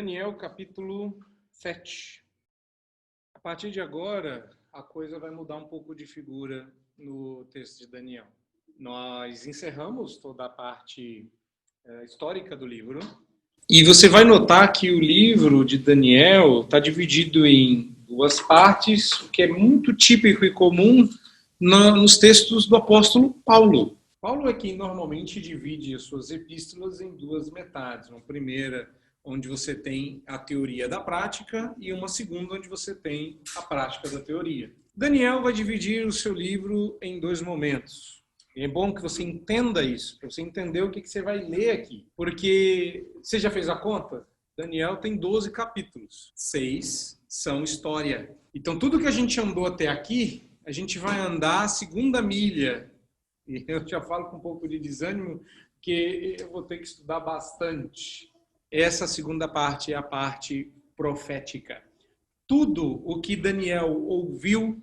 Daniel, capítulo 7. A partir de agora, a coisa vai mudar um pouco de figura no texto de Daniel. Nós encerramos toda a parte histórica do livro. E você vai notar que o livro de Daniel está dividido em duas partes, o que é muito típico e comum nos textos do apóstolo Paulo. Paulo é quem normalmente divide as suas epístolas em duas metades. Uma primeira, onde você tem a teoria da prática, e uma segunda, onde você tem a prática da teoria. Daniel vai dividir o seu livro em dois momentos. E é bom que você entenda isso, para você entender o que você vai ler aqui. Porque você já fez a conta? Daniel tem 12 capítulos. 6 são história. Então, tudo que a gente andou até aqui, a gente vai andar a segunda milha. E eu já falo com um pouco de desânimo, que eu vou ter que estudar bastante. Essa segunda parte é a parte profética. Tudo o que Daniel ouviu,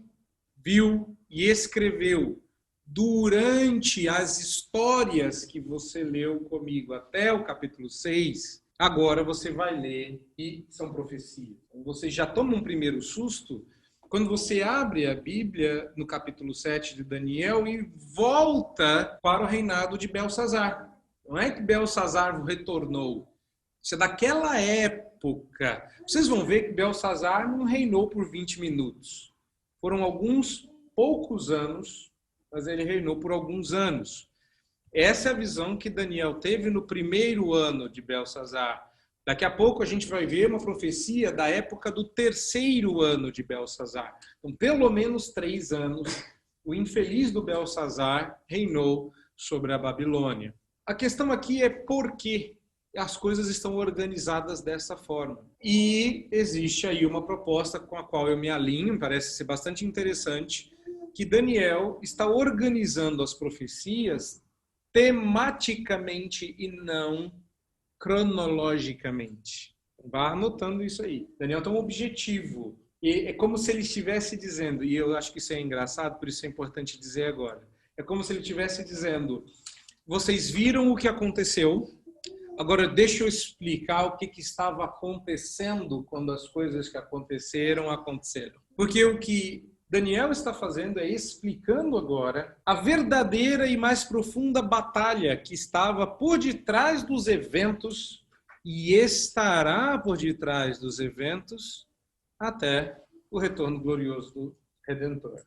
viu e escreveu durante as histórias que você leu comigo até o capítulo 6, agora você vai ler e são profecias. Você já toma um primeiro susto quando você abre a Bíblia no capítulo 7 de Daniel e volta para o reinado de Belsazar. Não é que Belsazar retornou. Isso é daquela época. Vocês vão ver que Belsazar não reinou por 20 minutos. Foram alguns poucos anos, mas ele reinou por alguns anos. Essa é a visão que Daniel teve no primeiro ano de Belsazar. Daqui a pouco a gente vai ver uma profecia da época do terceiro ano de Belsazar. Então, pelo menos 3 anos, o infeliz do Belsazar reinou sobre a Babilônia. A questão aqui é por quê as coisas estão organizadas dessa forma. E existe aí uma proposta com a qual eu me alinho, parece ser bastante interessante, que Daniel está organizando as profecias tematicamente e não cronologicamente. Vá anotando isso aí. Daniel tem um objetivo. E é como se ele estivesse dizendo, e eu acho que isso é engraçado, por isso é importante dizer agora. É como se ele estivesse dizendo, vocês viram o que aconteceu, agora deixa eu explicar o que estava acontecendo quando as coisas que aconteceram. Porque o que Daniel está fazendo é explicando agora a verdadeira e mais profunda batalha que estava por detrás dos eventos e estará por detrás dos eventos até o retorno glorioso do Redentor.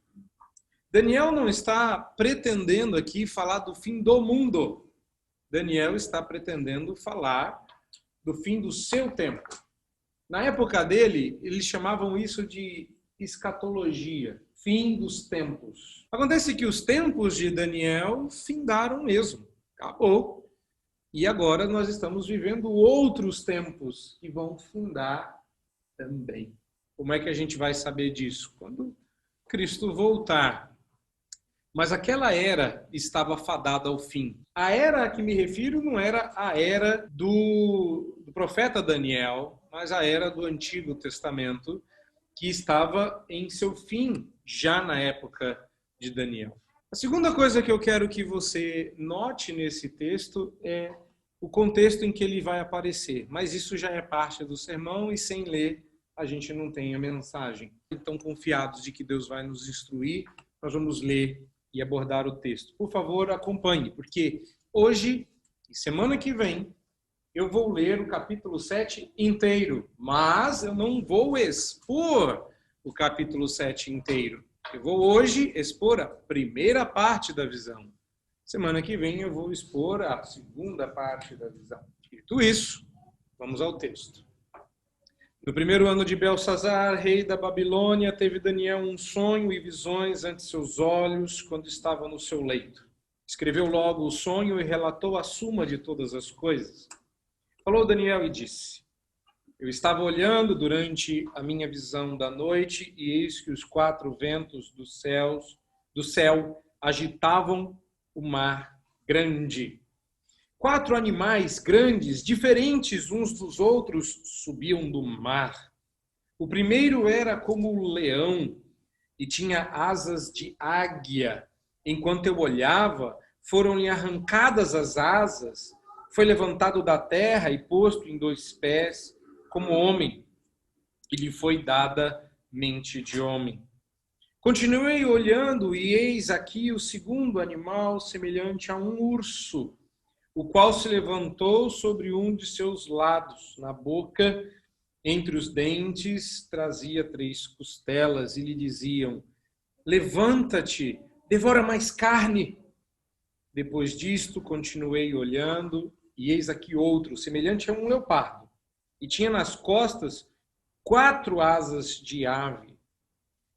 Daniel não está pretendendo aqui falar do fim do mundo. Daniel está pretendendo falar do fim do seu tempo. Na época dele, eles chamavam isso de escatologia, fim dos tempos. Acontece que os tempos de Daniel findaram mesmo, acabou. E agora nós estamos vivendo outros tempos que vão findar também. Como é que a gente vai saber disso? Quando Cristo voltar. Mas aquela era estava fadada ao fim. A era a que me refiro não era a era do profeta Daniel, mas a era do Antigo Testamento, que estava em seu fim já na época de Daniel. A segunda coisa que eu quero que você note nesse texto é o contexto em que ele vai aparecer. Mas isso já é parte do sermão e sem ler a gente não tem a mensagem. Então, confiados de que Deus vai nos instruir, nós vamos ler e abordar o texto. Por favor, acompanhe, porque hoje e semana que vem eu vou ler o capítulo 7 inteiro, mas eu não vou expor o capítulo 7 inteiro. Eu vou hoje expor a primeira parte da visão. Semana que vem eu vou expor a segunda parte da visão. Dito isso, vamos ao texto. No primeiro ano de Belsazar, rei da Babilônia, teve Daniel um sonho e visões ante seus olhos quando estava no seu leito. Escreveu logo o sonho e relatou a suma de todas as coisas. Falou Daniel e disse, eu estava olhando durante a minha visão da noite e eis que os 4 ventos do céu agitavam o mar grande. 4 animais grandes, diferentes uns dos outros, subiam do mar. O primeiro era como o leão e tinha asas de águia. Enquanto eu olhava, foram-lhe arrancadas as asas, foi levantado da terra e posto em 2 pés, como homem, e lhe foi dada mente de homem. Continuei olhando, e eis aqui o segundo animal, semelhante a um urso, o qual se levantou sobre um de seus lados. Na boca, entre os dentes, trazia 3 costelas, e lhe diziam: levanta-te, devora mais carne. Depois disto, continuei olhando, e eis aqui outro, semelhante a um leopardo, e tinha nas costas 4 asas de ave.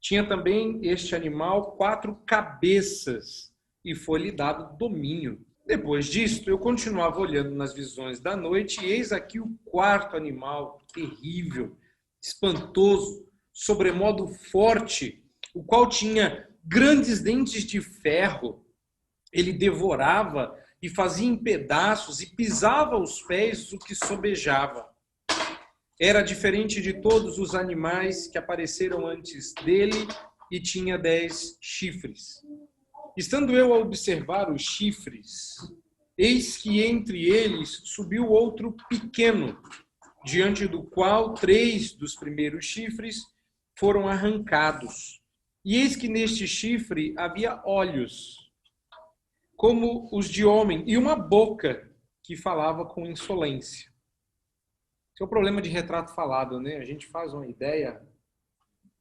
Tinha também este animal 4 cabeças, e foi-lhe dado domínio. Depois disto, eu continuava olhando nas visões da noite, e eis aqui o 4º animal, terrível, espantoso, sobremodo forte, o qual tinha grandes dentes de ferro. Ele devorava e fazia em pedaços e pisava aos pés o que sobejava. Era diferente de todos os animais que apareceram antes dele e tinha 10 chifres. Estando eu a observar os chifres, eis que entre eles subiu outro pequeno, diante do qual 3 dos primeiros chifres foram arrancados. E eis que neste chifre havia olhos, como os de homem, e uma boca que falava com insolência. Esse é o problema de retrato falado, né? A gente faz uma ideia,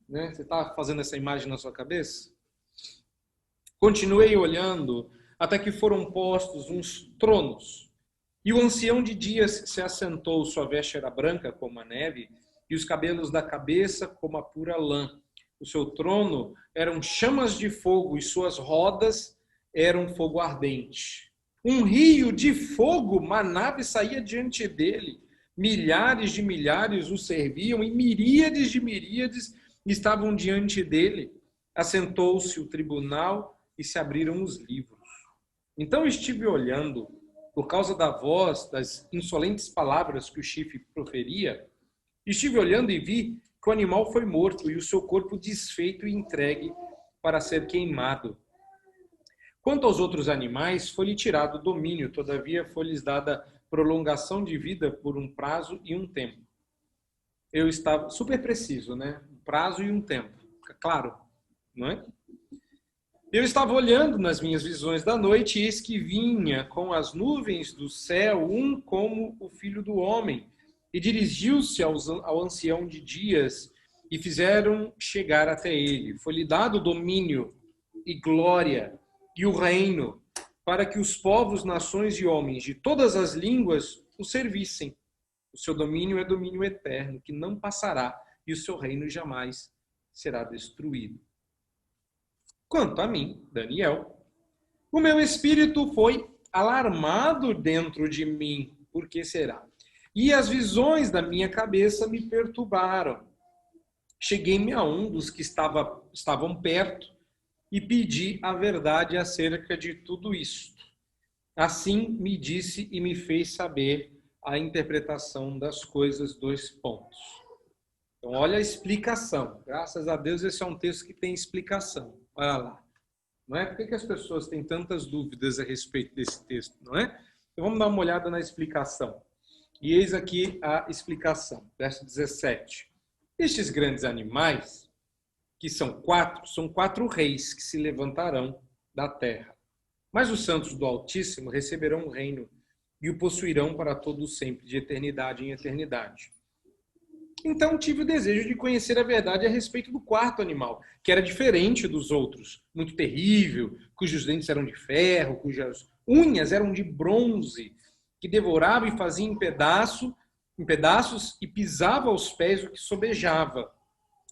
né? Você está fazendo essa imagem na sua cabeça? Continuei olhando até que foram postos uns tronos. E o ancião de dias se assentou, sua veste era branca como a neve, e os cabelos da cabeça como a pura lã. O seu trono eram chamas de fogo, e suas rodas eram fogo ardente. Um rio de fogo manava e saía diante dele. Milhares de milhares o serviam, e miríades de miríades estavam diante dele. Assentou-se o tribunal e se abriram os livros. Então estive olhando, por causa da voz, das insolentes palavras que o chifre proferia, estive olhando e vi que o animal foi morto e o seu corpo desfeito e entregue para ser queimado. Quanto aos outros animais, foi-lhe tirado o domínio, todavia foi-lhes dada prolongação de vida por um prazo e um tempo. Eu estava super preciso, né? Um prazo e um tempo. Claro, não é? Eu estava olhando nas minhas visões da noite, e eis que vinha com as nuvens do céu um como o filho do homem, e dirigiu-se ao ancião de dias, e fizeram chegar até ele. Foi-lhe dado domínio e glória e o reino, para que os povos, nações e homens de todas as línguas o servissem. O seu domínio é domínio eterno, que não passará, e o seu reino jamais será destruído. Quanto a mim, Daniel, o meu espírito foi alarmado dentro de mim. Por que será? E as visões da minha cabeça me perturbaram. Cheguei-me a um dos que estavam perto e pedi a verdade acerca de tudo isto. Assim me disse e me fez saber a interpretação das coisas, 2 pontos. Então, olha a explicação. Graças a Deus, esse é um texto que tem explicação. Olha lá. Não é? Por que as pessoas têm tantas dúvidas a respeito desse texto, não é? Então, vamos dar uma olhada na explicação. E eis aqui a explicação. Verso 17. Estes grandes animais, que são 4 reis que se levantarão da terra. Mas os santos do Altíssimo receberão o reino e o possuirão para todo sempre, de eternidade em eternidade. Então tive o desejo de conhecer a verdade a respeito do 4º animal, que era diferente dos outros, muito terrível, cujos dentes eram de ferro, cujas unhas eram de bronze, que devorava e fazia em pedaços e pisava aos pés o que sobejava.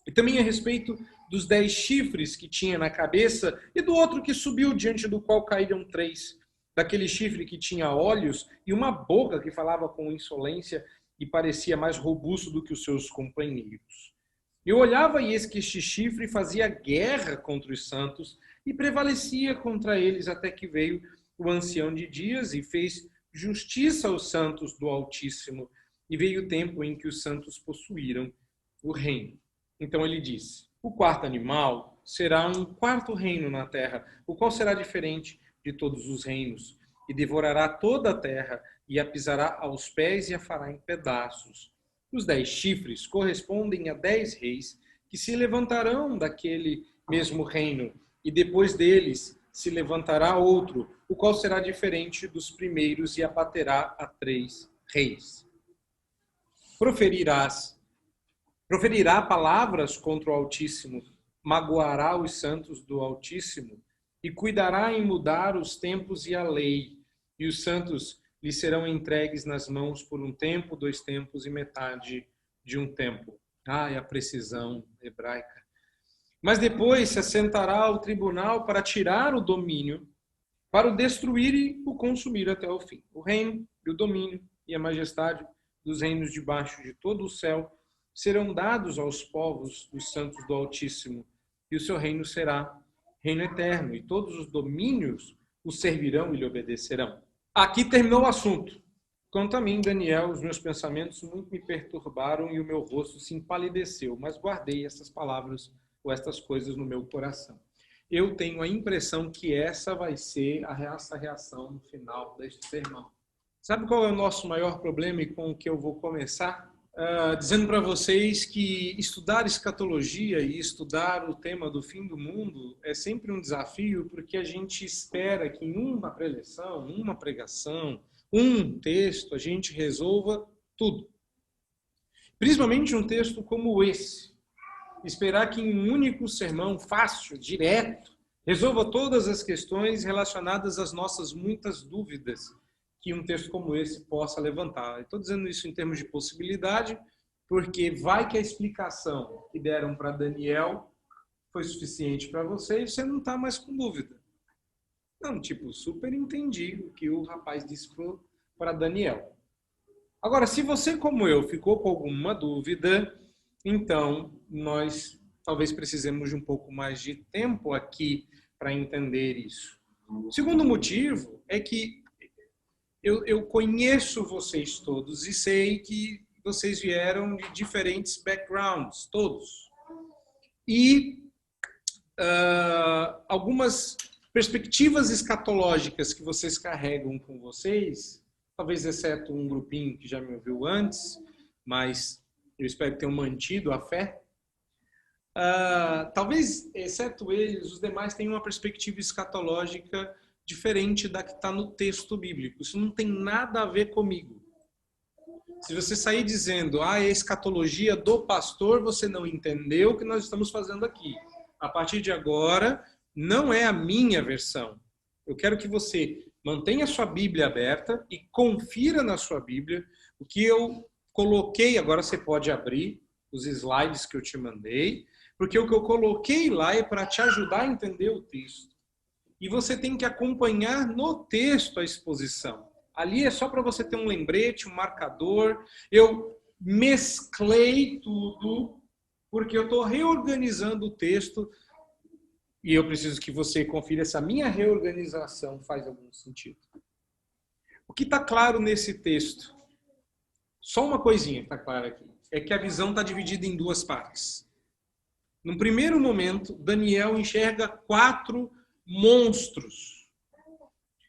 E também a respeito dos 10 chifres que tinha na cabeça e do outro que subiu, diante do qual caíram 3. Daquele chifre que tinha olhos e uma boca que falava com insolência e parecia mais robusto do que os seus companheiros. Eu olhava e eis que este chifre fazia guerra contra os santos e prevalecia contra eles, até que veio o ancião de dias e fez justiça aos santos do Altíssimo, e veio o tempo em que os santos possuíram o reino. Então ele disse: o 4º animal será um 4º reino na terra, o qual será diferente de todos os reinos, e devorará toda a terra, e a pisará aos pés e a fará em pedaços. Os 10 chifres correspondem a 10 reis que se levantarão daquele mesmo reino, e depois deles se levantará outro, o qual será diferente dos primeiros e abaterá a 3 reis. Proferirá palavras contra o Altíssimo, magoará os santos do Altíssimo, e cuidará em mudar os tempos e a lei, e os santos lhe serão entregues nas mãos por um tempo, 2 tempos e metade de um tempo. É a precisão hebraica. Mas depois se assentará ao tribunal para tirar o domínio, para o destruir e o consumir até o fim. O reino e o domínio e a majestade dos reinos debaixo de todo o céu serão dados aos povos dos santos do Altíssimo, e o seu reino será reino eterno, e todos os domínios o servirão e lhe obedecerão. Aqui terminou o assunto. Quanto a mim, Daniel, os meus pensamentos muito me perturbaram e o meu rosto se empalideceu, mas guardei essas palavras ou estas coisas no meu coração. Eu tenho a impressão que essa vai ser a reação no final deste sermão. Sabe qual é o nosso maior problema e com o que eu vou começar? Dizendo para vocês que estudar escatologia e estudar o tema do fim do mundo é sempre um desafio, porque a gente espera que em uma preleção, uma pregação, um texto, a gente resolva tudo. Principalmente um texto como esse. Esperar que em um único sermão fácil, direto, resolva todas as questões relacionadas às nossas muitas dúvidas que um texto como esse possa levantar. Estou dizendo isso em termos de possibilidade, porque vai que a explicação que deram para Daniel foi suficiente para você e você não está mais com dúvida. Não, super entendi o que o rapaz disse para Daniel. Agora, se você, como eu, ficou com alguma dúvida, então nós talvez precisemos de um pouco mais de tempo aqui para entender isso. O segundo motivo é que eu conheço vocês todos e sei que vocês vieram de diferentes backgrounds, todos. E algumas perspectivas escatológicas que vocês carregam com vocês, talvez exceto um grupinho que já me ouviu antes, mas eu espero que tenham mantido a fé. Talvez, exceto eles, os demais tenham uma perspectiva escatológica diferente da que está no texto bíblico. Isso não tem nada a ver comigo. Se você sair dizendo, é a escatologia do pastor, você não entendeu o que nós estamos fazendo aqui. A partir de agora, não é a minha versão. Eu quero que você mantenha a sua Bíblia aberta e confira na sua Bíblia o que eu coloquei. Agora você pode abrir os slides que eu te mandei, porque o que eu coloquei lá é para te ajudar a entender o texto. E você tem que acompanhar no texto a exposição. Ali é só para você ter um lembrete, um marcador. Eu mesclei tudo, porque eu estou reorganizando o texto e eu preciso que você confira se a minha reorganização faz algum sentido. O que está claro nesse texto? Só uma coisinha que está clara aqui. É que a visão está dividida em 2 partes. No primeiro momento, Daniel enxerga 4 monstros.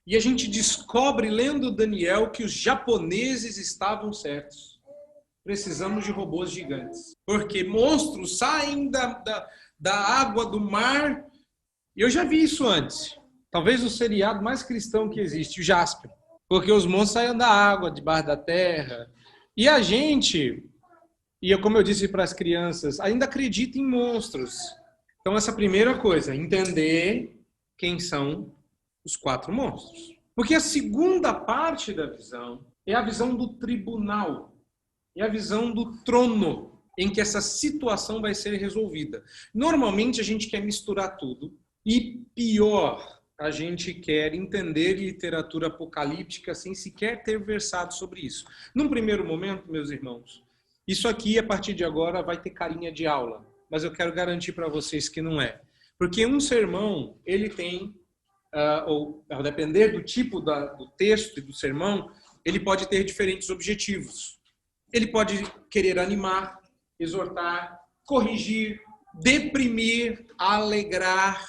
E a gente descobre, lendo Daniel, que os japoneses estavam certos. Precisamos de robôs gigantes. Porque monstros saem da água do mar. E eu já vi isso antes. Talvez o seriado mais cristão que existe, o Jaspion. Porque os monstros saem da água, debaixo da terra. E a gente, como eu disse para as crianças, ainda acredita em monstros. Então essa primeira coisa, entender quem são os 4 monstros. Porque a segunda parte da visão é a visão do tribunal, é a visão do trono, em que essa situação vai ser resolvida. Normalmente a gente quer misturar tudo e, pior, a gente quer entender literatura apocalíptica sem sequer ter versado sobre isso. Num primeiro momento, meus irmãos, isso aqui, a partir de agora, vai ter carinha de aula, mas eu quero garantir para vocês que não é. Porque um sermão, ele tem, ou a depender do tipo do texto e do sermão, ele pode ter diferentes objetivos. Ele pode querer animar, exortar, corrigir, deprimir, alegrar,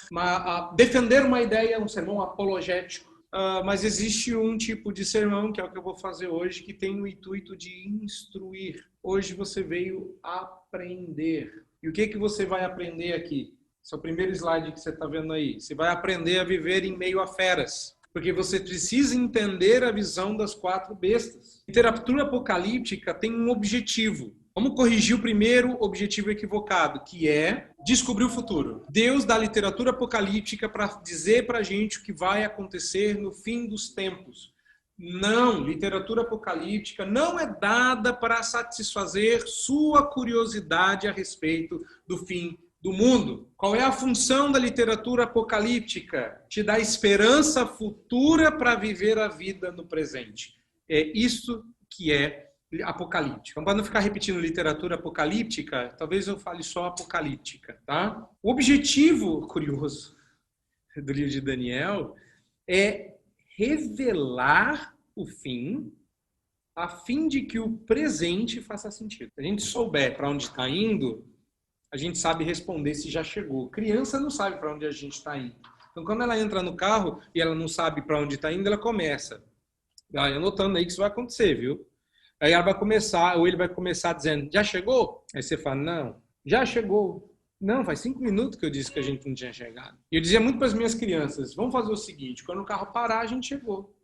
defender uma ideia, um sermão apologético. mas existe um tipo de sermão, que é o que eu vou fazer hoje, que tem o intuito de instruir. Hoje você veio aprender. E o que você vai aprender aqui? Esse é o primeiro slide que você está vendo aí. Você vai aprender a viver em meio a feras. Porque você precisa entender a visão das 4 bestas. A literatura apocalíptica tem um objetivo. Vamos corrigir o primeiro objetivo equivocado, que é descobrir o futuro. Deus dá literatura apocalíptica para dizer para a gente o que vai acontecer no fim dos tempos. Não, literatura apocalíptica não é dada para satisfazer sua curiosidade a respeito do fim do mundo. Qual é a função da literatura apocalíptica? Te dá esperança futura para viver a vida no presente. É isso que é apocalíptica. Para não ficar repetindo literatura apocalíptica, talvez eu fale só apocalíptica, tá? O objetivo curioso do livro de Daniel é revelar o fim, a fim de que o presente faça sentido. Se a gente souber para onde está indo, a gente sabe responder se já chegou. Criança não sabe para onde a gente está indo. Então, quando ela entra no carro e ela não sabe para onde está indo, ela começa. Anotando aí que isso vai acontecer, viu? Aí ela vai começar, ou ele vai começar dizendo, já chegou? Aí você fala, não, já chegou. Não, faz 5 minutos que eu disse que a gente não tinha chegado. E eu dizia muito para as minhas crianças, vamos fazer o seguinte, quando o carro parar, a gente chegou.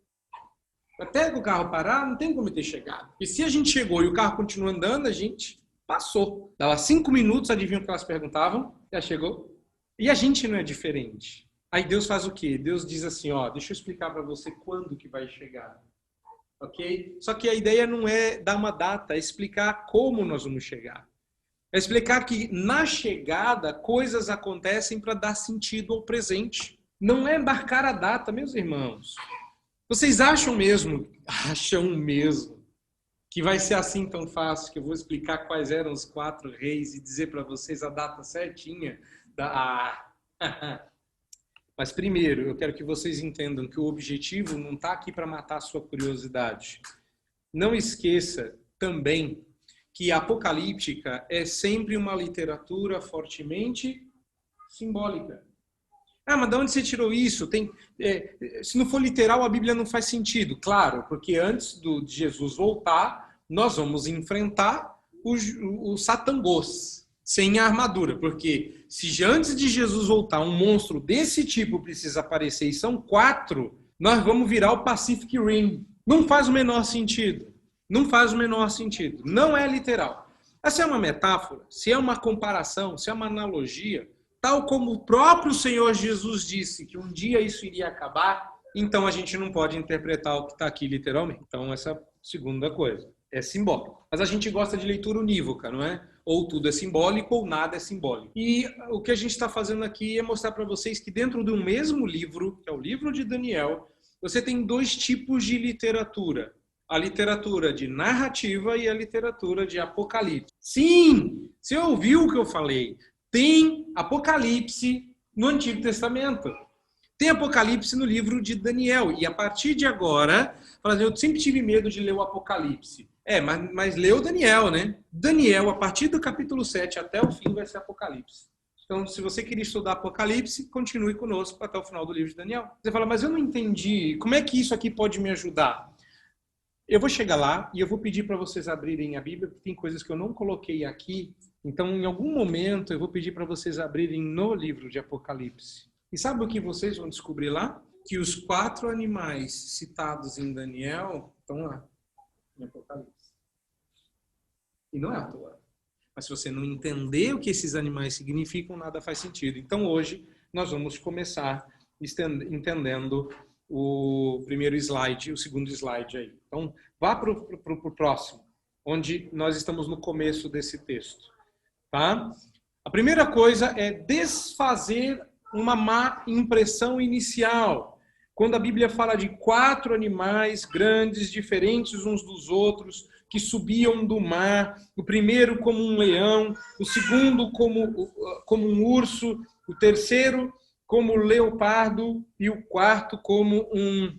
Até que o carro parar, não tem como ter chegado. E se a gente chegou e o carro continua andando, a gente passou. Dava 5 minutos, adivinha o que elas perguntavam? Já chegou? E a gente não é diferente. Aí Deus faz o quê? Deus diz assim, ó, deixa eu explicar para você quando que vai chegar. Ok? Só que a ideia não é dar uma data, é explicar como nós vamos chegar. É explicar que na chegada coisas acontecem para dar sentido ao presente. Não é marcar a data, meus irmãos. Vocês acham mesmo que vai ser assim tão fácil, que eu vou explicar quais eram os 4 reis e dizer para vocês a data certinha? Mas primeiro, eu quero que vocês entendam que o objetivo não está aqui para matar a sua curiosidade. Não esqueça também que a apocalíptica é sempre uma literatura fortemente simbólica. Mas de onde você tirou isso? Se não for literal, a Bíblia não faz sentido. Claro, porque antes de Jesus voltar, nós vamos enfrentar o Satangos sem a armadura. Porque se antes de Jesus voltar um monstro desse tipo precisa aparecer e são 4, nós vamos virar o Pacific Rim. Não faz o menor sentido. Não faz o menor sentido. Não é literal. Essa é uma metáfora, se é uma comparação, se é uma analogia, tal como o próprio Senhor Jesus disse que um dia isso iria acabar, então a gente não pode interpretar o que está aqui literalmente. Então essa é a segunda coisa. É simbólico. Mas a gente gosta de leitura unívoca, não é? Ou tudo é simbólico ou nada é simbólico. E o que a gente está fazendo aqui é mostrar para vocês que dentro de um mesmo livro, que é o livro de Daniel, você tem 2 tipos de literatura. A literatura de narrativa e a literatura de apocalipse. Sim, você ouviu o que eu falei. Tem Apocalipse no Antigo Testamento. Tem Apocalipse no livro de Daniel. E a partir de agora, eu sempre tive medo de ler o Apocalipse. Mas leu Daniel, né? Daniel, a partir do capítulo 7 até o fim, vai ser Apocalipse. Então, se você queria estudar Apocalipse, continue conosco até o final do livro de Daniel. Você fala, mas eu não entendi. Como é que isso aqui pode me ajudar? Eu vou chegar lá e eu vou pedir para vocês abrirem a Bíblia, porque tem coisas que eu não coloquei aqui. Então, em algum momento, eu vou pedir para vocês abrirem no livro de Apocalipse. E sabe o que vocês vão descobrir lá? Que os 4 animais citados em Daniel estão lá, em Apocalipse. E não é à toa. Mas se você não entender o que esses animais significam, nada faz sentido. Então, hoje, nós vamos começar entendendo o primeiro slide, o segundo slide aí. Então, vá para o próximo, onde nós estamos no começo desse texto. Tá? A primeira coisa é desfazer uma má impressão inicial. Quando a Bíblia fala de 4 animais grandes, diferentes uns dos outros, que subiam do mar, o primeiro como um leão, o segundo como um urso, o terceiro como leopardo e o quarto como um...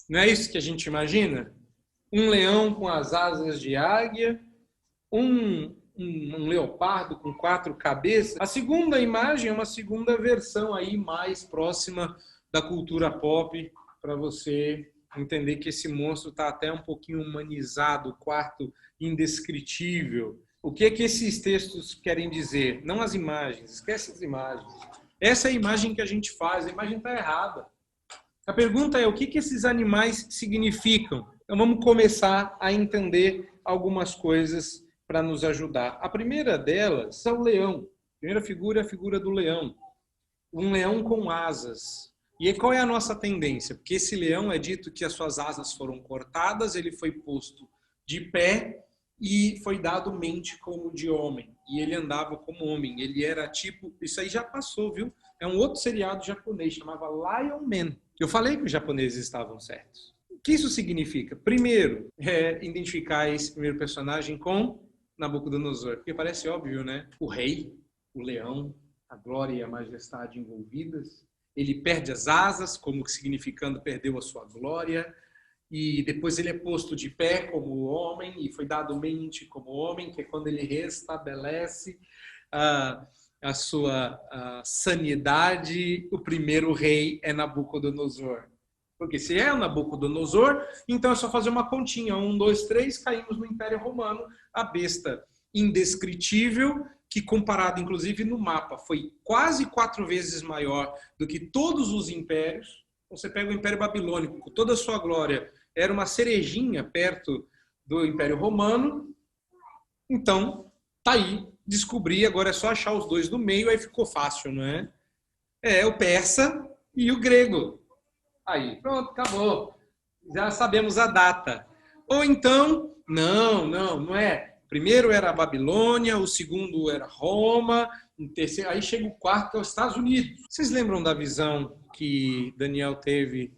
Não é isso que a gente imagina? Um leão com as asas de águia, um leopardo com 4 cabeças. A segunda imagem é uma segunda versão aí mais próxima da cultura pop para você entender que esse monstro está até um pouquinho humanizado, o quarto indescritível. O que é que esses textos querem dizer? Não as imagens, esquece as imagens. Essa é a imagem que a gente faz, a imagem está errada. A pergunta é o que esses animais significam? Então vamos começar a entender algumas coisas para nos ajudar. A primeira delas é o leão. A primeira figura é a figura do leão. Um leão com asas. E aí, qual é a nossa tendência? Porque esse leão é dito que as suas asas foram cortadas, ele foi posto de pé e foi dado mente como de homem. E ele andava como homem. Ele era tipo... Isso aí já passou, viu? É um outro seriado japonês, chamava Lion Man. Eu falei que os japoneses estavam certos. O que isso significa? Primeiro, identificar esse primeiro personagem com Nabucodonosor. Porque parece óbvio, né? O rei, o leão, a glória e a majestade envolvidas. Ele perde as asas, como significando perdeu a sua glória. E depois ele é posto de pé como homem e foi dado mente como homem, que é quando ele restabelece a sua sanidade. O primeiro rei é Nabucodonosor. Porque se é o Nabucodonosor, então é só fazer uma continha. 1, 2, 3, caímos no Império Romano. A besta indescritível, que comparado inclusive no mapa, foi quase 4 vezes maior do que todos os impérios. Você pega o Império Babilônico, com toda a sua glória, era uma cerejinha perto do Império Romano. Então, tá aí, descobri, agora é só achar os dois no meio, aí ficou fácil, não é? É o persa e o grego. Aí, pronto, acabou. Já sabemos a data. Ou então, não é. O primeiro era a Babilônia, o segundo era Roma, o terceiro, aí chega o quarto, que é os Estados Unidos. Vocês lembram da visão que Daniel teve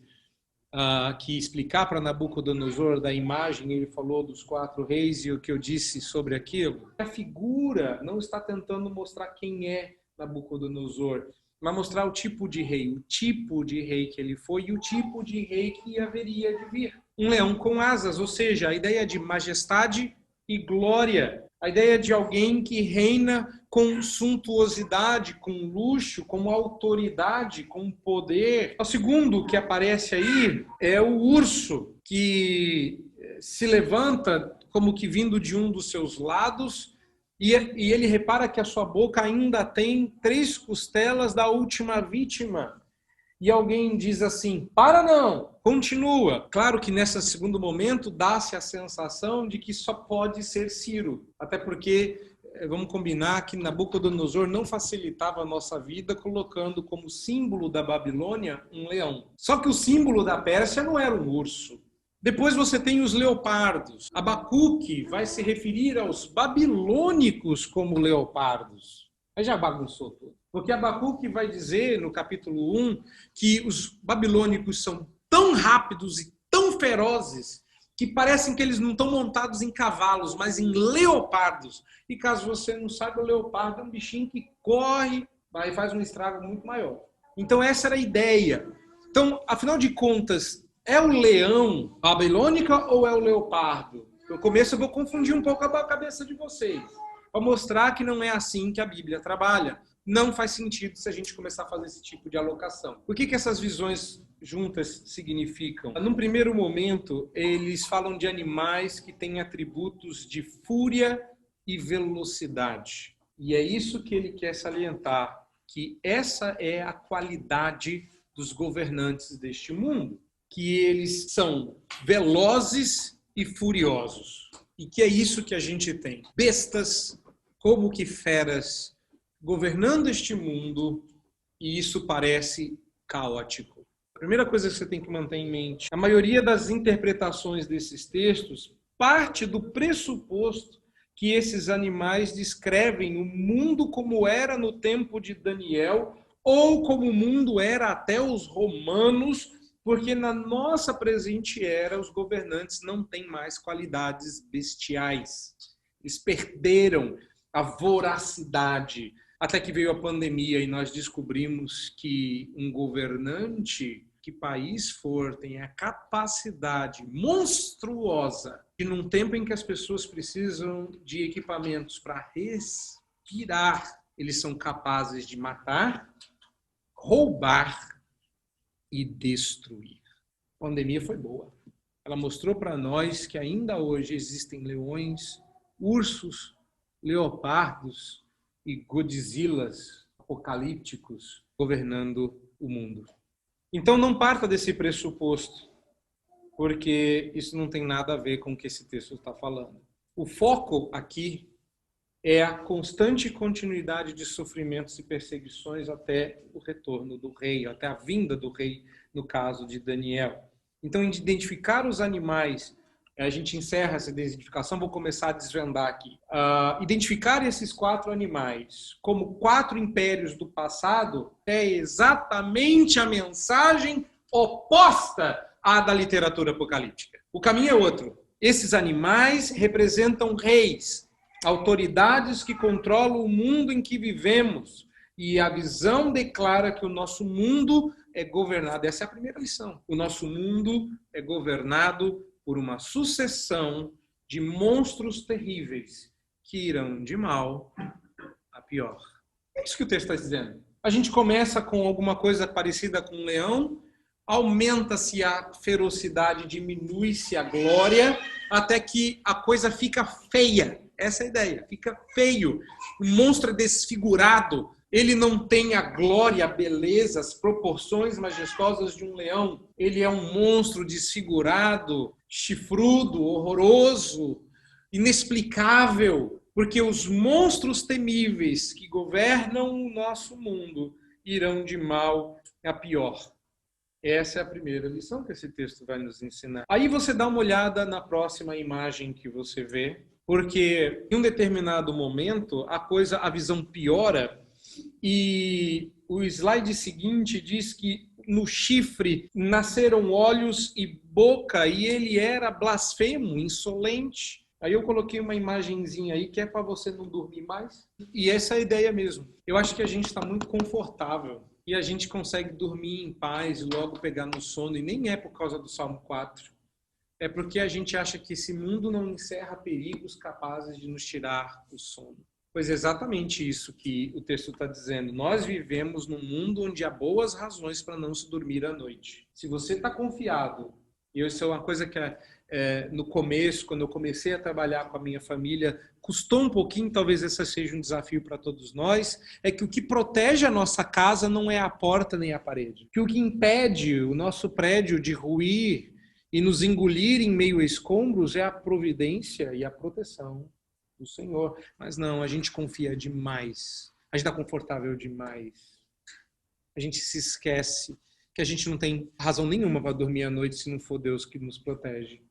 que explicar para Nabucodonosor da imagem? Ele falou dos 4 reis e o que eu disse sobre aquilo. A figura não está tentando mostrar quem é Nabucodonosor, mas mostrar o tipo de rei que ele foi e o tipo de rei que haveria de vir. Um leão com asas, ou seja, a ideia de majestade e glória, a ideia de alguém que reina com suntuosidade, com luxo, com autoridade, com poder. O segundo que aparece aí é o urso, que se levanta como que vindo de um dos seus lados, e ele repara que a sua boca ainda tem 3 costelas da última vítima. E alguém diz assim, para não, continua. Claro que nesse segundo momento dá-se a sensação de que só pode ser Ciro. Até porque, vamos combinar que Nabucodonosor não facilitava a nossa vida colocando como símbolo da Babilônia um leão. Só que o símbolo da Pérsia não era um urso. Depois você tem os leopardos. Abacuque vai se referir aos babilônicos como leopardos. Aí já bagunçou tudo. Porque Abacuque vai dizer, no capítulo 1, que os babilônicos são tão rápidos e tão ferozes que parecem que eles não estão montados em cavalos, mas em leopardos. E caso você não saiba, o leopardo é um bichinho que corre e faz um estrago muito maior. Então essa era a ideia. Então, afinal de contas, é o leão babilônica ou é o leopardo? No começo eu vou confundir um pouco a cabeça de vocês, para mostrar que não é assim que a Bíblia trabalha. Não faz sentido se a gente começar a fazer esse tipo de alocação. O que essas visões juntas significam? Num primeiro momento, eles falam de animais que têm atributos de fúria e velocidade. E é isso que ele quer salientar, que essa é a qualidade dos governantes deste mundo, que eles são velozes e furiosos. E que é isso que a gente tem. Bestas como que feras governando este mundo, e isso parece caótico. A primeira coisa que você tem que manter em mente, a maioria das interpretações desses textos parte do pressuposto que esses animais descrevem o mundo como era no tempo de Daniel, ou como o mundo era até os romanos, porque na nossa presente era os governantes não têm mais qualidades bestiais. Eles perderam a voracidade, até que veio a pandemia e nós descobrimos que um governante, que país for, tem a capacidade monstruosa de, num tempo em que as pessoas precisam de equipamentos para respirar, eles são capazes de matar, roubar e destruir. A pandemia foi boa. Ela mostrou para nós que ainda hoje existem leões, ursos, leopardos e Godzillas apocalípticos governando o mundo. Então não parta desse pressuposto, porque isso não tem nada a ver com o que esse texto está falando. O foco aqui é a constante continuidade de sofrimentos e perseguições até o retorno do rei, até a vinda do rei, no caso de Daniel. Então, identificar os animais, a gente encerra essa identificação, vou começar a desvendar aqui. Identificar esses 4 animais como 4 impérios do passado é exatamente a mensagem oposta à da literatura apocalíptica. O caminho é outro. Esses animais representam reis, autoridades que controlam o mundo em que vivemos. E a visão declara que o nosso mundo é governado. Essa é a primeira lição. O nosso mundo é governado por uma sucessão de monstros terríveis que irão de mal a pior. É isso que o texto está dizendo. A gente começa com alguma coisa parecida com um leão, aumenta-se a ferocidade, diminui-se a glória, até que a coisa fica feia. Essa é a ideia, fica feio. O monstro é desfigurado, ele não tem a glória, a beleza, as proporções majestosas de um leão. Ele é um monstro desfigurado, chifrudo, horroroso, inexplicável, porque os monstros temíveis que governam o nosso mundo irão de mal a pior. Essa é a primeira lição que esse texto vai nos ensinar. Aí você dá uma olhada na próxima imagem que você vê, porque em um determinado momento a visão piora e o slide seguinte diz que no chifre nasceram olhos e boca e ele era blasfemo, insolente. Aí eu coloquei uma imagenzinha aí que é para você não dormir mais. E essa é a ideia mesmo. Eu acho que a gente está muito confortável e a gente consegue dormir em paz e logo pegar no sono. E nem é por causa do Salmo 4. É porque a gente acha que esse mundo não encerra perigos capazes de nos tirar o sono. Pois é exatamente isso que o texto está dizendo. Nós vivemos num mundo onde há boas razões para não se dormir à noite. Se você está confiado, e isso é uma coisa que no começo, quando eu comecei a trabalhar com a minha família, custou um pouquinho, talvez esse seja um desafio para todos nós, é que o que protege a nossa casa não é a porta nem a parede. Que o que impede o nosso prédio de ruir e nos engolir em meio a escombros é a providência e a proteção do Senhor. Mas não, a gente confia demais. A gente está confortável demais. A gente se esquece que a gente não tem razão nenhuma para dormir à noite se não for Deus que nos protege.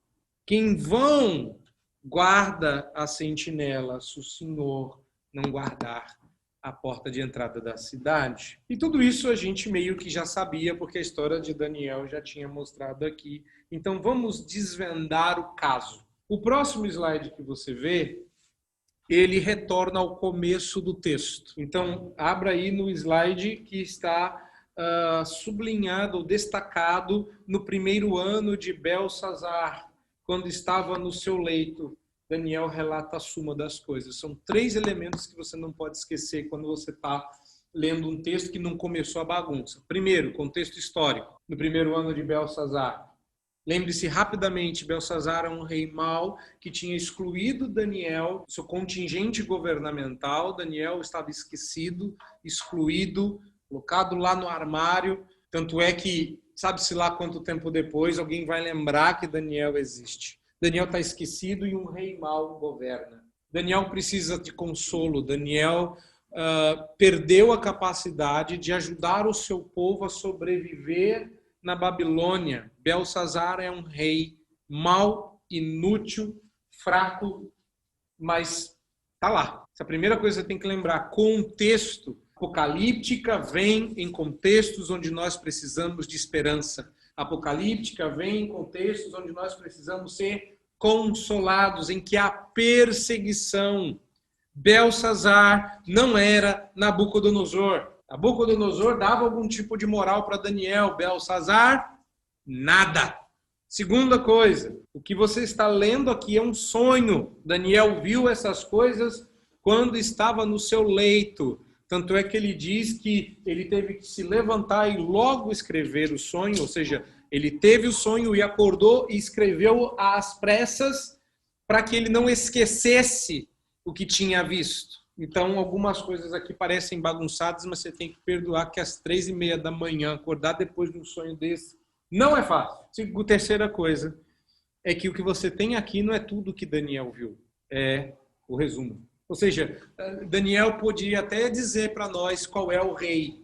Que em vão guarda a sentinela se o Senhor não guardar a porta de entrada da cidade. E tudo isso a gente meio que já sabia, porque a história de Daniel já tinha mostrado aqui. Então vamos desvendar o caso. O próximo slide que você vê, ele retorna ao começo do texto. Então abra aí no slide que está sublinhado ou destacado no primeiro ano de Belsazar, quando estava no seu leito. Daniel relata a suma das coisas. São 3 elementos que você não pode esquecer quando você está lendo um texto que não começou a bagunça. Primeiro, contexto histórico. No primeiro ano de Belsazar. Lembre-se rapidamente, Belsazar é um rei mau que tinha excluído Daniel, seu contingente governamental. Daniel estava esquecido, excluído, colocado lá no armário. Tanto é que, sabe-se lá quanto tempo depois, alguém vai lembrar que Daniel existe. Daniel está esquecido e um rei mau governa. Daniel precisa de consolo. Daniel perdeu a capacidade de ajudar o seu povo a sobreviver na Babilônia. Belsazar é um rei mau, inútil, fraco, mas está lá. Essa é a primeira coisa que você tem que lembrar. Contexto. Apocalíptica vem em contextos onde nós precisamos de esperança. Apocalíptica vem em contextos onde nós precisamos ser consolados, em que há perseguição. Belsazar não era Nabucodonosor. Nabucodonosor dava algum tipo de moral para Daniel. Belsazar, nada. Segunda coisa, o que você está lendo aqui é um sonho. Daniel viu essas coisas quando estava no seu leito. Tanto é que ele diz que ele teve que se levantar e logo escrever o sonho, ou seja, ele teve o sonho e acordou e escreveu às pressas para que ele não esquecesse o que tinha visto. Então, algumas coisas aqui parecem bagunçadas, mas você tem que perdoar que às 3:30 da manhã, acordar depois de um sonho desse, não é fácil. Terceira coisa é que o que você tem aqui não é tudo que Daniel viu, é o resumo. Ou seja, Daniel podia até dizer para nós qual é o rei,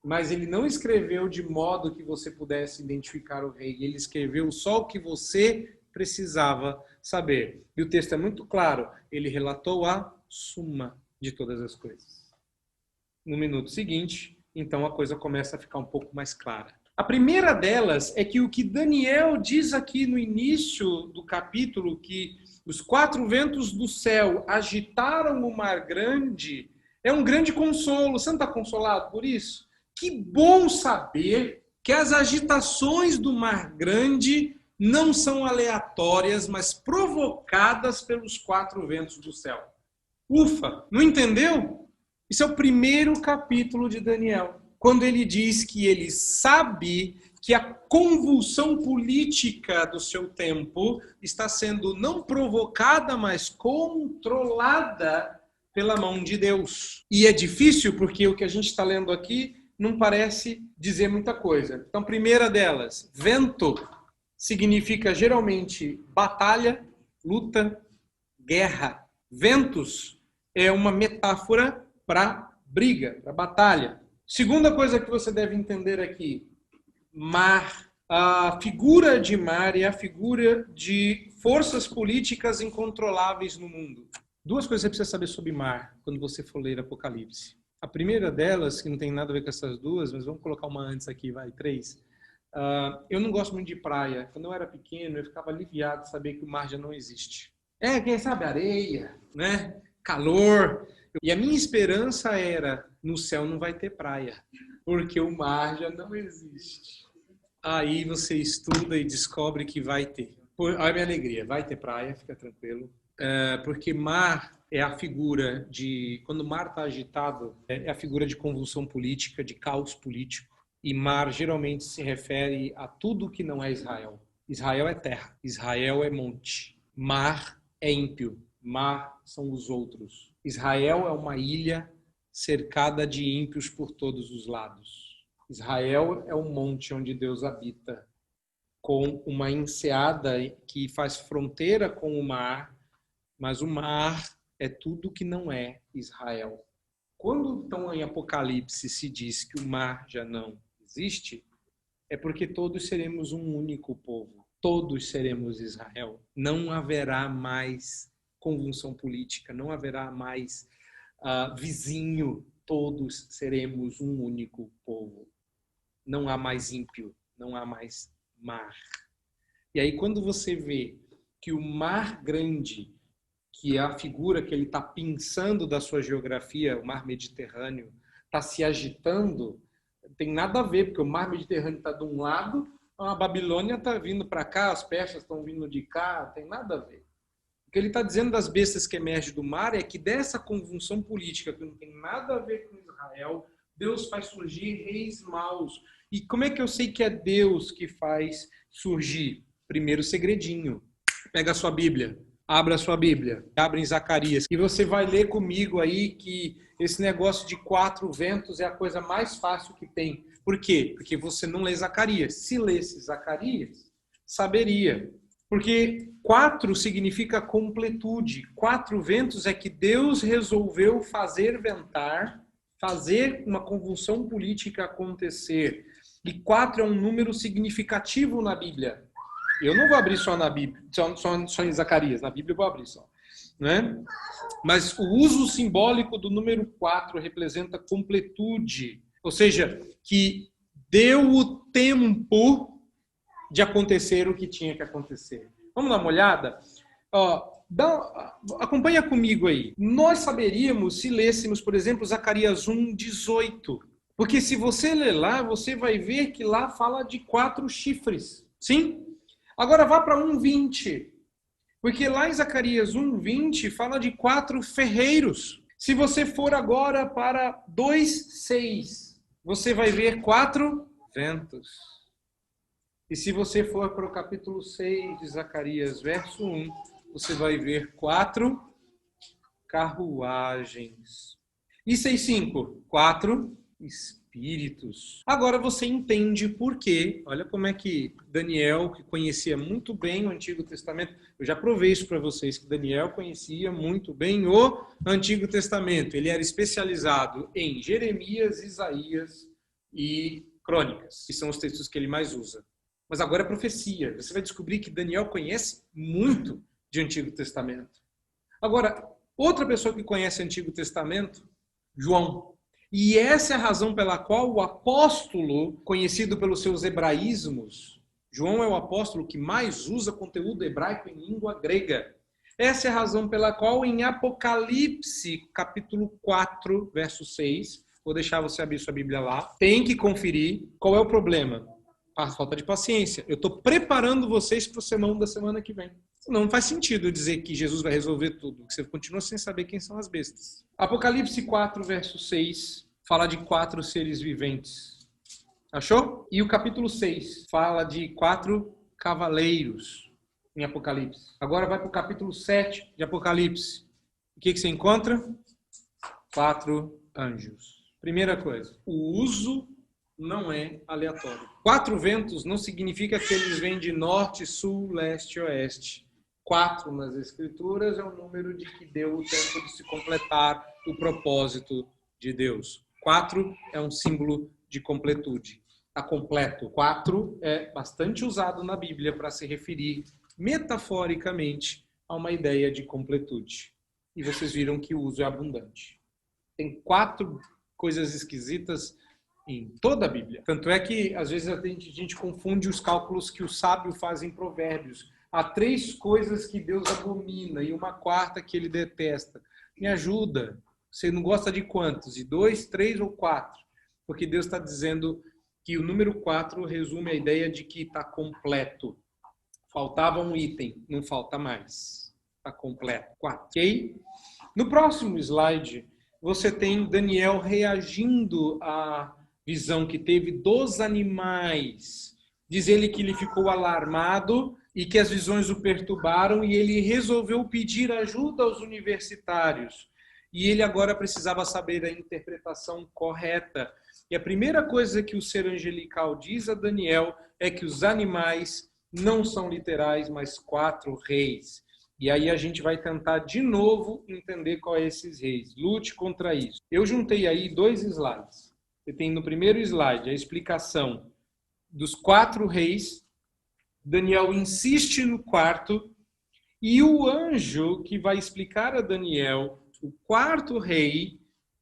mas ele não escreveu de modo que você pudesse identificar o rei. Ele escreveu só o que você precisava saber. E o texto é muito claro. Ele relatou a suma de todas as coisas. No minuto seguinte, então a coisa começa a ficar um pouco mais clara. A primeira delas é que o que Daniel diz aqui no início do capítulo, que os 4 ventos do céu agitaram o mar grande, é um grande consolo. Você não está consolado por isso? Que bom saber que as agitações do mar grande não são aleatórias, mas provocadas pelos 4 ventos do céu. Ufa, não entendeu? Isso é o primeiro capítulo de Daniel, quando ele diz que ele sabe que a convulsão política do seu tempo está sendo não provocada, mas controlada pela mão de Deus. E é difícil porque o que a gente está lendo aqui não parece dizer muita coisa. Então, primeira delas, vento significa geralmente batalha, luta, guerra. Ventos é uma metáfora para briga, para batalha. Segunda coisa que você deve entender aqui, mar. A figura de mar é a figura de forças políticas incontroláveis no mundo. 2 coisas você precisa saber sobre mar quando você for ler Apocalipse. A primeira delas, que não tem nada a ver com essas 2, mas vamos colocar uma antes aqui, vai, 3. Eu não gosto muito de praia. Quando eu era pequeno, eu ficava aliviado de saber que o mar já não existe. Quem sabe areia, né? Calor. E a minha esperança era, no céu não vai ter praia, porque o mar já não existe. Aí você estuda e descobre que vai ter. Olha a minha alegria, vai ter praia, fica tranquilo. Porque mar é a figura de... Quando o mar está agitado, é a figura de convulsão política, de caos político. E mar geralmente se refere a tudo que não é Israel. Israel é terra, Israel é monte. Mar é ímpio, mar são os outros. Israel é uma ilha cercada de ímpios por todos os lados. Israel é um monte onde Deus habita, com uma enseada que faz fronteira com o mar, mas o mar é tudo que não é Israel. Quando, então, em Apocalipse se diz que o mar já não existe, é porque todos seremos um único povo. Todos seremos Israel. Não haverá mais convulsão política, não haverá mais vizinho. Todos seremos um único povo. Não há mais ímpio, não há mais mar. E aí, quando você vê que o mar grande, que é a figura que ele está pensando da sua geografia, o mar Mediterrâneo, está se agitando, tem nada a ver, porque o mar Mediterrâneo está de um lado, a Babilônia está vindo para cá, as persas estão vindo de cá, tem nada a ver. O que ele está dizendo das bestas que emergem do mar é que dessa convulsão política, que não tem nada a ver com Israel, Deus faz surgir reis maus. E como é que eu sei que é Deus que faz surgir? Primeiro segredinho. Pega a sua Bíblia. Abra a sua Bíblia, abre em Zacarias, e você vai ler comigo aí que esse negócio de 4 ventos é a coisa mais fácil que tem. Por quê? Porque você não lê Zacarias. Se lesse Zacarias, saberia. Porque 4 significa completude. 4 ventos é que Deus resolveu fazer ventar, fazer uma convulsão política acontecer. E 4 é um número significativo na Bíblia. Eu não vou abrir só na Bíblia, só em Zacarias, na Bíblia eu vou abrir só. Né? Mas o uso simbólico do número 4 representa completude, ou seja, que deu o tempo de acontecer o que tinha que acontecer. Vamos dar uma olhada? Acompanha comigo aí. Nós saberíamos se lêssemos, por exemplo, Zacarias 1:18. Porque se você ler lá, você vai ver que lá fala de 4 chifres. Sim? Agora vá para 1:20, porque lá em Zacarias 1:20 fala de 4 ferreiros. Se você for agora para 2:6, você vai ver 4 ventos. E se você for para o capítulo 6 de Zacarias, verso 1, você vai ver 4 carruagens. E 6:5, 4 espíritos. Agora você entende por quê. Olha como é que Daniel, que conhecia muito bem o Antigo Testamento, eu já provei isso para vocês, que Daniel conhecia muito bem o Antigo Testamento. Ele era especializado em Jeremias, Isaías e Crônicas, que são os textos que ele mais usa. Mas agora é profecia. Você vai descobrir que Daniel conhece muito de Antigo Testamento. Agora, outra pessoa que conhece o Antigo Testamento, João. E essa é a razão pela qual o apóstolo, conhecido pelos seus hebraísmos, João é o apóstolo que mais usa conteúdo hebraico em língua grega. Essa é a razão pela qual em Apocalipse, capítulo 4, verso 6, vou deixar você abrir sua Bíblia lá, tem que conferir qual é o problema. A falta de paciência. Eu estou preparando vocês para o sermão da semana que vem. Não faz sentido eu dizer que Jesus vai resolver tudo, que você continua sem saber quem são as bestas. Apocalipse 4, verso 6, fala de 4 seres viventes. Achou? E o capítulo 6 fala de 4 cavaleiros em Apocalipse. Agora vai para o capítulo 7 de Apocalipse. O que você encontra? 4 anjos. Primeira coisa, o uso não é aleatório. 4 ventos não significa que eles vêm de norte, sul, leste e oeste. 4 nas escrituras é o número de que deu o tempo de se completar o propósito de Deus. 4 é um símbolo de completude. Está completo. 4 é bastante usado na Bíblia para se referir metaforicamente a uma ideia de completude. E vocês viram que o uso é abundante. Tem 4 coisas esquisitas em toda a Bíblia. Tanto é que, às vezes, a gente confunde os cálculos que o sábio faz em Provérbios. Há 3 coisas que Deus abomina e uma 4ª que ele detesta. Me ajuda. Você não gosta de quantos? De 2, 3 ou 4? Porque Deus está dizendo que o número 4 resume a ideia de que está completo. Faltava um item, não falta mais. Está completo. 4. Ok? No próximo slide, você tem Daniel reagindo à visão que teve dos animais. Diz ele que ele ficou alarmado e que as visões o perturbaram e ele resolveu pedir ajuda aos universitários. E ele agora precisava saber a interpretação correta. E a primeira coisa que o ser angelical diz a Daniel é que os animais não são literais, mas 4 reis. E aí a gente vai tentar de novo entender qual é esses reis. Lute contra isso. Eu juntei aí 2 slides. Você tem no primeiro slide a explicação dos 4 reis. Daniel insiste no 4. E o anjo que vai explicar a Daniel o 4º rei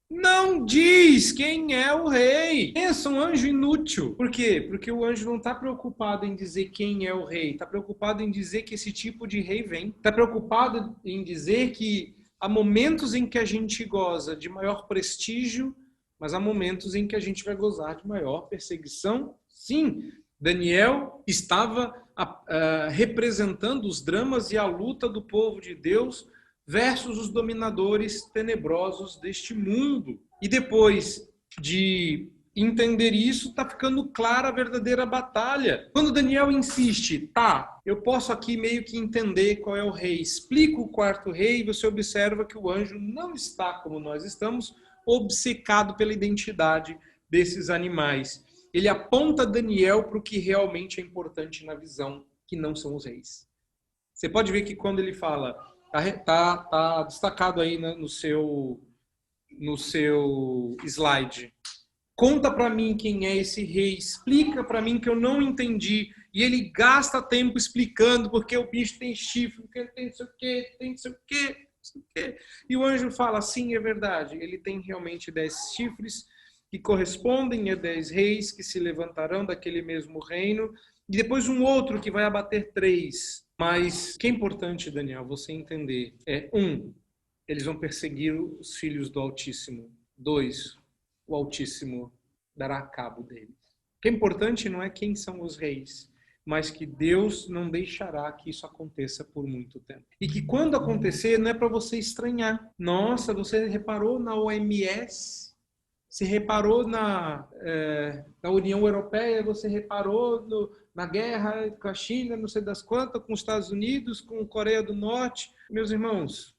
não diz quem é o rei. Pensa, um anjo inútil. Por quê? Porque o anjo não está preocupado em dizer quem é o rei. Está preocupado em dizer que esse tipo de rei vem. Está preocupado em dizer que há momentos em que a gente goza de maior prestígio, mas há momentos em que a gente vai gozar de maior perseguição. Sim, Daniel estava representando os dramas e a luta do povo de Deus versus os dominadores tenebrosos deste mundo. E depois de entender isso, está ficando clara a verdadeira batalha. Quando Daniel insiste, eu posso aqui meio que entender qual é o rei. Explica o 4º rei e você observa que o anjo não está, como nós estamos, obcecado pela identidade desses animais. Ele aponta Daniel para o que realmente é importante na visão, que não são os reis. Você pode ver que quando ele fala, tá destacado aí no seu slide. Conta para mim quem é esse rei, explica para mim que eu não entendi. E ele gasta tempo explicando porque o bicho tem chifre, porque ele tem não sei o quê, tem não sei o quê, não sei o quê. E o anjo fala, sim, é verdade, ele tem realmente 10 chifres que correspondem a 10 reis que se levantarão daquele mesmo reino, e depois um outro que vai abater 3. Mas o que é importante, Daniel, você entender é, 1, eles vão perseguir os filhos do Altíssimo. 2, o Altíssimo dará cabo deles. O que é importante não é quem são os reis, mas que Deus não deixará que isso aconteça por muito tempo. E que quando acontecer, não é para você estranhar. Nossa, você reparou na OMS? Você reparou na União Europeia? Você reparou na guerra com a China, não sei das quantas, com os Estados Unidos, com a Coreia do Norte? Meus irmãos,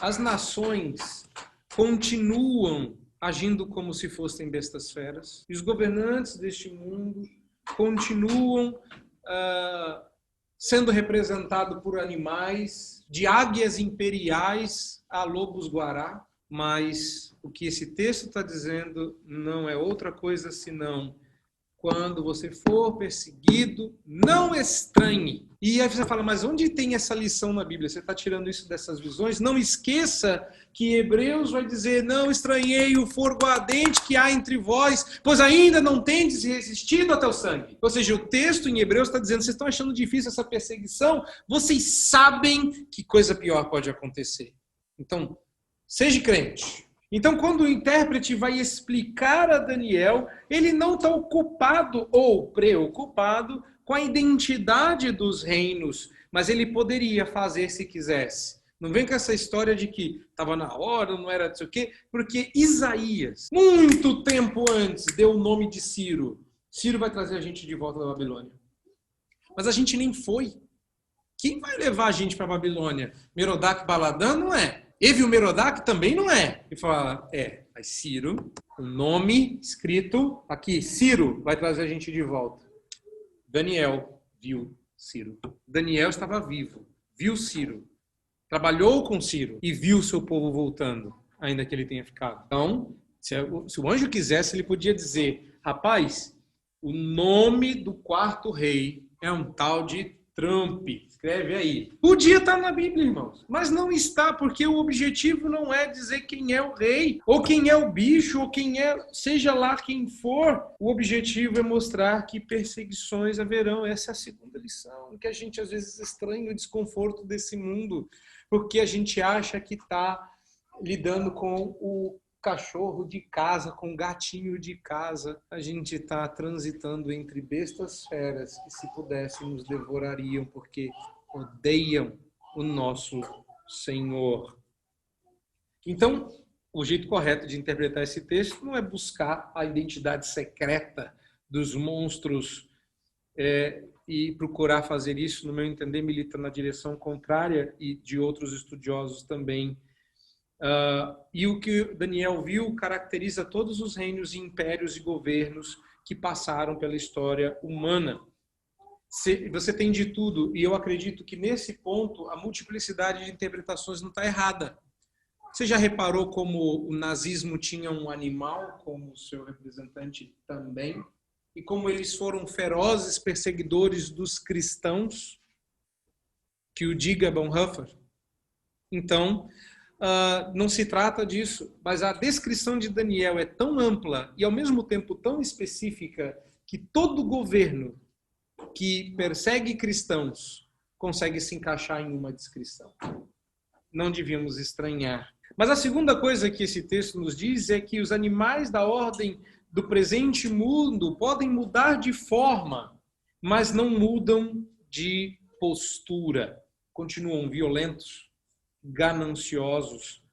as nações continuam agindo como se fossem bestas feras. E os governantes deste mundo continuam sendo representados por animais, de águias imperiais a lobos-guará. Mas o que esse texto está dizendo não é outra coisa senão: quando você for perseguido, não estranhe. E aí você fala, mas onde tem essa lição na Bíblia? Você está tirando isso dessas visões? Não esqueça que Hebreus vai dizer: não estranhei o fogo ardente que há entre vós, pois ainda não tendes resistido até o sangue. Ou seja, o texto em Hebreus está dizendo: vocês estão achando difícil essa perseguição? Vocês sabem que coisa pior pode acontecer. Então, seja crente. Então, quando o intérprete vai explicar a Daniel, ele não está ocupado ou preocupado com a identidade dos reinos, mas ele poderia fazer se quisesse. Não vem com essa história de que estava na hora, não era não sei o quê, porque Isaías, muito tempo antes, deu o nome de Ciro. Ciro vai trazer a gente de volta da Babilônia. Mas a gente nem foi. Quem vai levar a gente para a Babilônia? Merodach-Baladã não é. Evil-Merodach também não é. E fala, mas Ciro, o nome escrito aqui, Ciro vai trazer a gente de volta. Daniel viu Ciro. Daniel estava vivo, viu Ciro, trabalhou com Ciro e viu seu povo voltando, ainda que ele tenha ficado. Então, se o anjo quisesse, ele podia dizer: rapaz, o nome do quarto rei é um tal de Trump. Escreve aí. Podia estar na Bíblia, irmãos, mas não está, porque o objetivo não é dizer quem é o rei, ou quem é o bicho, ou quem é, seja lá quem for. O objetivo é mostrar que perseguições haverão. Essa é a segunda lição, que a gente às vezes estranha o desconforto desse mundo, porque a gente acha que está lidando com o cachorro de casa, com o gatinho de casa. A gente está transitando entre bestas feras que, se pudessem, nos devorariam, porque odeiam o nosso Senhor. Então, o jeito correto de interpretar esse texto não é buscar a identidade secreta dos monstros e procurar fazer isso, no meu entender, milita na direção contrária, e de outros estudiosos também. E o que Daniel viu caracteriza todos os reinos, impérios e governos que passaram pela história humana. Você tem de tudo, e eu acredito que nesse ponto a multiplicidade de interpretações não está errada. Você já reparou como o nazismo tinha um animal como seu representante também? E como eles foram ferozes perseguidores dos cristãos? Que o diga Bonhoeffer. Então, não se trata disso, mas a descrição de Daniel é tão ampla e ao mesmo tempo tão específica que todo governo que persegue cristãos consegue se encaixar em uma descrição. Não devíamos estranhar. Mas a segunda coisa que esse texto nos diz é que os animais da ordem do presente mundo podem mudar de forma, mas não mudam de postura. Continuam violentos, gananciosos,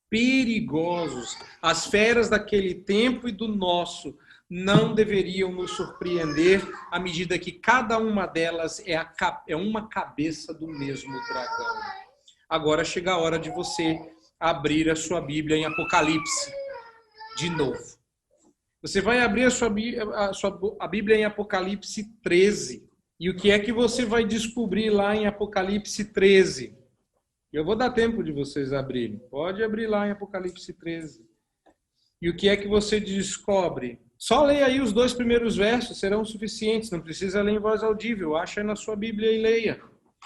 perigosos. As feras daquele tempo e do nosso não deveriam nos surpreender à medida que cada uma delas é uma cabeça do mesmo dragão. Agora chega a hora de você abrir a sua Bíblia em Apocalipse de novo. Você vai abrir a Bíblia em Apocalipse 13. E o que é que você vai descobrir lá em Apocalipse 13? Eu vou dar tempo de vocês abrirem. Pode abrir lá em Apocalipse 13. E o que é que você descobre? Só leia aí os 2 primeiros versos, serão suficientes. Não precisa ler em voz audível. Acha aí na sua Bíblia e leia.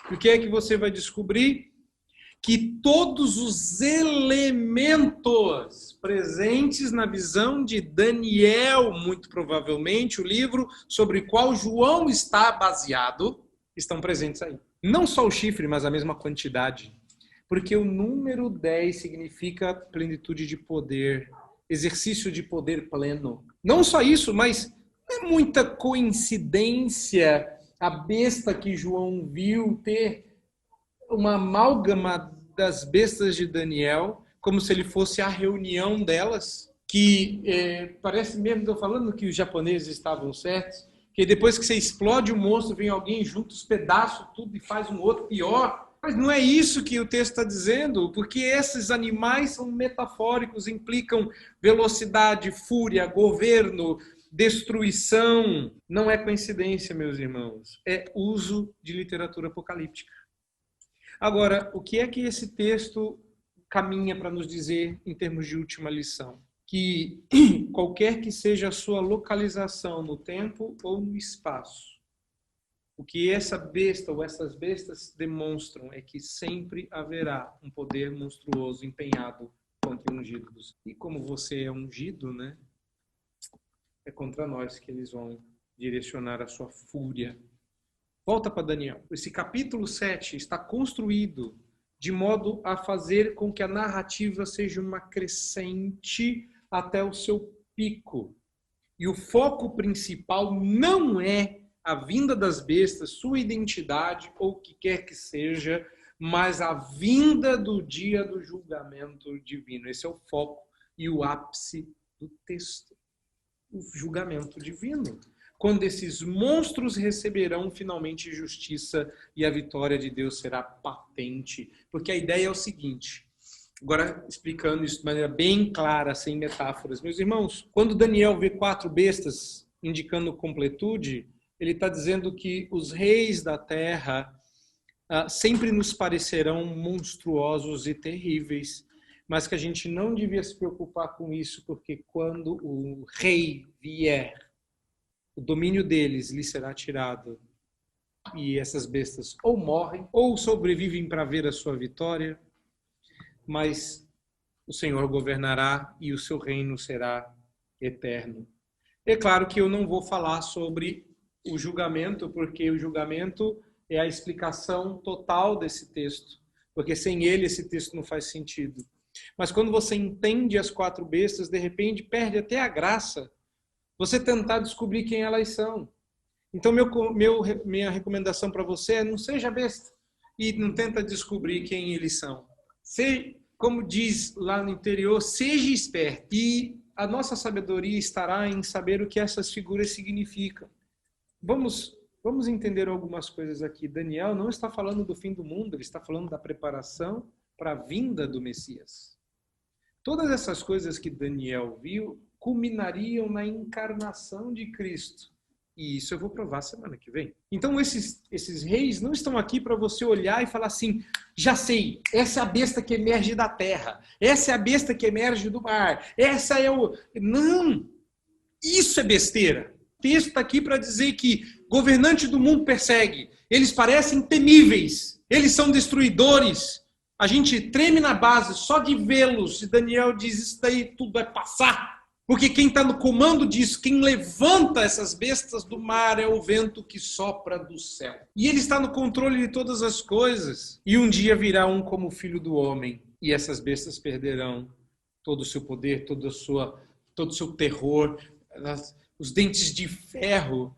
E o que é que você vai descobrir? Que todos os elementos presentes na visão de Daniel, muito provavelmente, o livro sobre o qual João está baseado, estão presentes aí. Não só o chifre, mas a mesma quantidade. Porque o número 10 significa plenitude de poder, exercício de poder pleno. Não só isso, mas não é muita coincidência a besta que João viu ter uma amálgama das bestas de Daniel, como se ele fosse a reunião delas, que parece mesmo, estou falando que os japoneses estavam certos, que depois que você explode o monstro, vem alguém, junta os pedaços, tudo, e faz um outro pior. Mas não é isso que o texto está dizendo, porque esses animais são metafóricos, implicam velocidade, fúria, governo, destruição. Não é coincidência, meus irmãos. É uso de literatura apocalíptica. Agora, o que é que esse texto caminha para nos dizer em termos de última lição? Que qualquer que seja a sua localização no tempo ou no espaço, o que essa besta ou essas bestas demonstram é que sempre haverá um poder monstruoso empenhado contra o ungido. E como você é ungido, né? É contra nós que eles vão direcionar a sua fúria. Volta para Daniel. Esse capítulo 7 está construído de modo a fazer com que a narrativa seja uma crescente até o seu pico. E o foco principal não é a vinda das bestas, sua identidade ou o que quer que seja, mas a vinda do dia do julgamento divino. Esse é o foco e o ápice do texto. O julgamento divino. Quando esses monstros receberão finalmente justiça e a vitória de Deus será patente. Porque a ideia é o seguinte, agora explicando isso de maneira bem clara, sem metáforas. Meus irmãos, quando Daniel vê 4 bestas indicando completude, ele está dizendo que os reis da terra sempre nos parecerão monstruosos e terríveis, mas que a gente não devia se preocupar com isso, porque quando o rei vier, o domínio deles lhe será tirado e essas bestas ou morrem ou sobrevivem para ver a sua vitória, mas o Senhor governará e o seu reino será eterno. É claro que eu não vou falar sobre o julgamento, porque o julgamento é a explicação total desse texto, porque sem ele esse texto não faz sentido. Mas quando você entende as 4 bestas, de repente perde até a graça você tentar descobrir quem elas são. Então minha recomendação para você é: não seja besta e não tenta descobrir quem eles são. Como diz lá no interior, seja esperto. E a nossa sabedoria estará em saber o que essas figuras significam. Vamos entender algumas coisas aqui. Daniel não está falando do fim do mundo, ele está falando da preparação para a vinda do Messias. Todas essas coisas que Daniel viu culminariam na encarnação de Cristo. E isso eu vou provar semana que vem. Então esses reis não estão aqui para você olhar e falar assim: já sei, essa é a besta que emerge da terra, essa é a besta que emerge do mar, essa é o... Não! Isso é besteira. O texto está aqui para dizer que governante do mundo persegue. Eles parecem temíveis. Eles são destruidores. A gente treme na base só de vê-los. E Daniel diz: isso daí tudo vai passar. Porque quem está no comando disso, quem levanta essas bestas do mar é o vento que sopra do céu. E ele está no controle de todas as coisas. E um dia virá um como o filho do homem. E essas bestas perderão todo o seu poder, todo o seu terror. Os dentes de ferro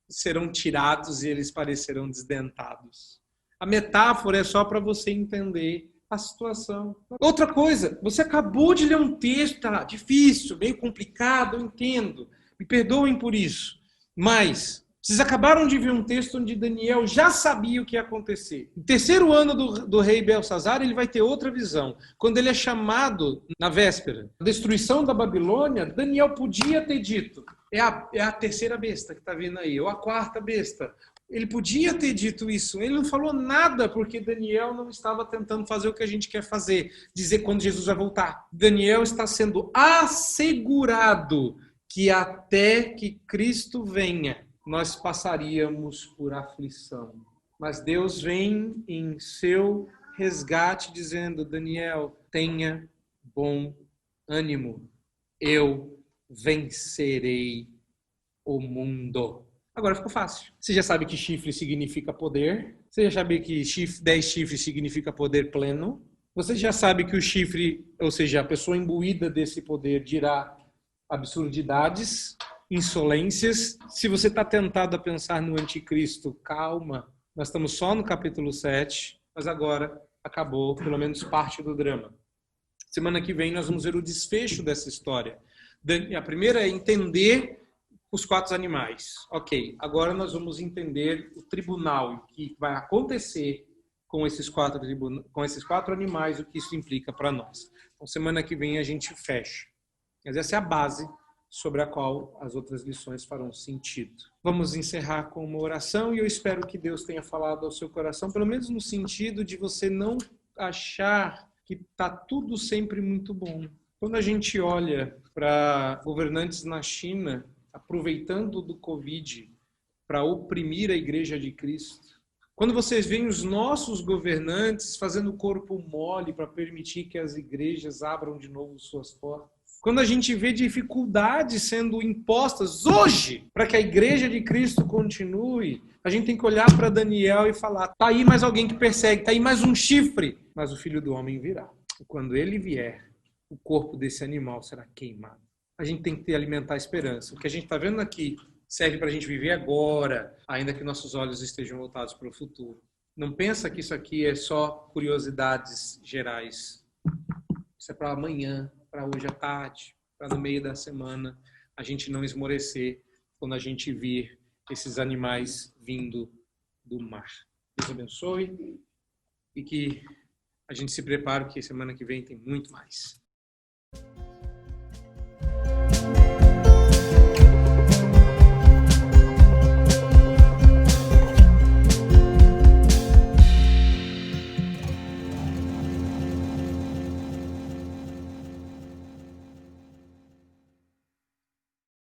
serão tirados e eles parecerão desdentados. A metáfora é só para você entender a situação. Outra coisa, você acabou de ler um texto, tá difícil, meio complicado, eu entendo. Me perdoem por isso. Mas vocês acabaram de ver um texto onde Daniel já sabia o que ia acontecer. No 3º ano do rei Belsazar, ele vai ter outra visão. Quando ele é chamado na véspera, a destruição da Babilônia, Daniel podia ter dito: é a 3ª besta que está vindo aí, ou a 4ª besta. Ele podia ter dito isso. Ele não falou nada, porque Daniel não estava tentando fazer o que a gente quer fazer, dizer quando Jesus vai voltar. Daniel está sendo assegurado que até que Cristo venha, nós passaríamos por aflição. Mas Deus vem em seu resgate dizendo: Daniel, tenha bom ânimo. Eu vencerei o mundo. Agora ficou fácil. Você já sabe que chifre significa poder. Você já sabe que 10 chifres significa poder pleno. Você já sabe que o chifre, ou seja, a pessoa imbuída desse poder dirá absurdidades. insolências. Se você está tentado a pensar no anticristo, calma. Nós estamos só no capítulo 7, mas agora acabou pelo menos parte do drama. Semana que vem nós vamos ver o desfecho dessa história. A primeira é entender os 4 animais. Ok, agora nós vamos entender o tribunal, o que vai acontecer com esses 4 animais, o que isso implica para nós. Então, semana que vem a gente fecha. Mas essa é a base sobre a qual as outras lições farão sentido. Vamos encerrar com uma oração e eu espero que Deus tenha falado ao seu coração, pelo menos no sentido de você não achar que está tudo sempre muito bom. Quando a gente olha para governantes na China aproveitando do Covid para oprimir a Igreja de Cristo, quando vocês veem os nossos governantes fazendo o corpo mole para permitir que as igrejas abram de novo suas portas, quando a gente vê dificuldades sendo impostas hoje para que a Igreja de Cristo continue, a gente tem que olhar para Daniel e falar, tá aí mais alguém que persegue, tá aí mais um chifre, mas o Filho do Homem virá. E quando ele vier, o corpo desse animal será queimado. A gente tem que alimentar a esperança. O que a gente está vendo aqui serve para a gente viver agora, ainda que nossos olhos estejam voltados para o futuro. Não pensa que isso aqui é só curiosidades gerais. Isso é para amanhã, para hoje à tarde, para no meio da semana a gente não esmorecer quando a gente vir esses animais vindo do mar. Deus abençoe e que a gente se prepare, porque semana que vem tem muito mais.